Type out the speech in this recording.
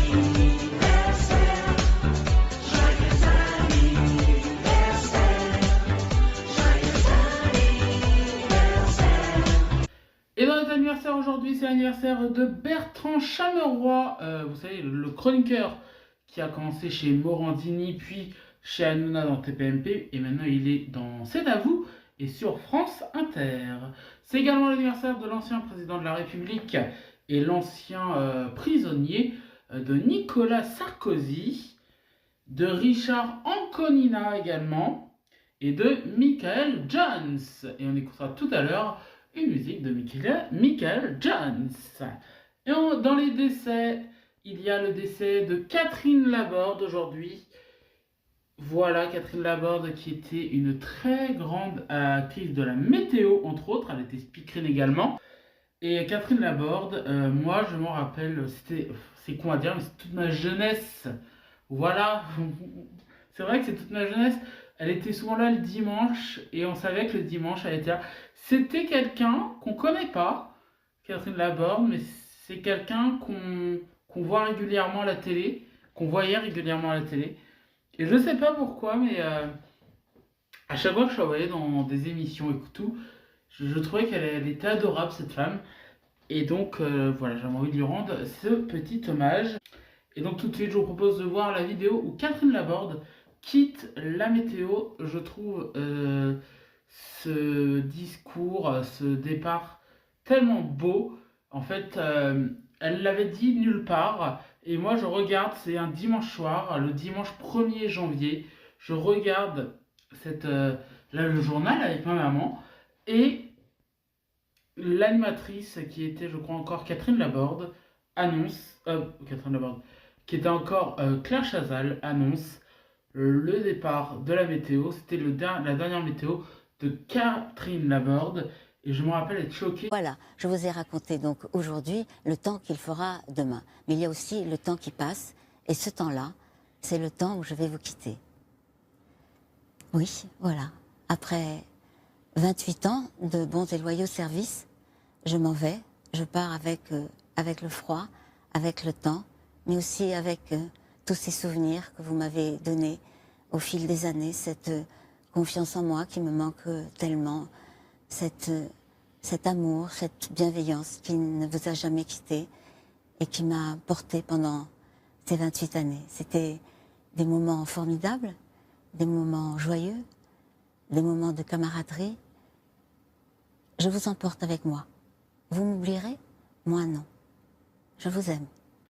Et dans les anniversaires aujourd'hui, c'est l'anniversaire de Bertrand Chameroy, vous savez, le chroniqueur qui a commencé chez Morandini, puis chez Hanouna dans TPMP, et maintenant il est dans C'est à vous et sur France Inter. C'est également l'anniversaire de l'ancien président de la République et l'ancien prisonnier de Nicolas Sarkozy, de Richard Anconina également, et de Michael Jones. Et on écoutera tout à l'heure une musique de Michael Jones. Et dans les décès, il y a le décès de Catherine Laborde aujourd'hui. Voilà, Catherine Laborde qui était une très grande actrice de la météo, entre autres. Elle était speakerine également. Et Catherine Laborde, moi je m'en rappelle, c'est con à dire, mais c'est toute ma jeunesse. Voilà, c'est vrai que c'est toute ma jeunesse. Elle était souvent là le dimanche et on savait que le dimanche elle était là. C'était quelqu'un qu'on connaît pas, Catherine Laborde, mais c'est quelqu'un qu'on voit régulièrement à la télé, qu'on voyait régulièrement à la télé. Et je sais pas pourquoi, mais à chaque fois que je la voyais dans des émissions et tout, je trouvais qu'elle était adorable cette femme. Et donc voilà, j'avais envie de lui rendre ce petit hommage. Et donc tout de suite, je vous propose de voir la vidéo où Catherine Laborde quitte la météo. Je trouve ce discours, ce départ tellement beau. En fait, elle l'avait dit nulle part. Et moi, je regarde, c'est un dimanche soir, le dimanche 1er janvier. Je regarde là, le journal avec ma maman. Et l'animatrice, qui était, je crois, encore Catherine Laborde, annonce... Catherine Laborde, qui était encore Claire Chazal, annonce le départ de la météo. C'était la dernière météo de Catherine Laborde. Et je me rappelle être choquée. Voilà, je vous ai raconté donc aujourd'hui le temps qu'il fera demain. Mais il y a aussi le temps qui passe. Et ce temps-là, c'est le temps où je vais vous quitter. Oui, voilà. Après 28 ans de bons et loyaux services, je m'en vais. Je pars avec le froid, avec le temps, mais aussi avec tous ces souvenirs que vous m'avez donnés au fil des années, cette confiance en moi qui me manque tellement, cet amour, cette bienveillance qui ne vous a jamais quitté et qui m'a porté pendant ces 28 années. C'était des moments formidables, des moments joyeux, des moments de camaraderie. Je vous emporte avec moi. Vous m'oublierez? Moi non. Je vous aime.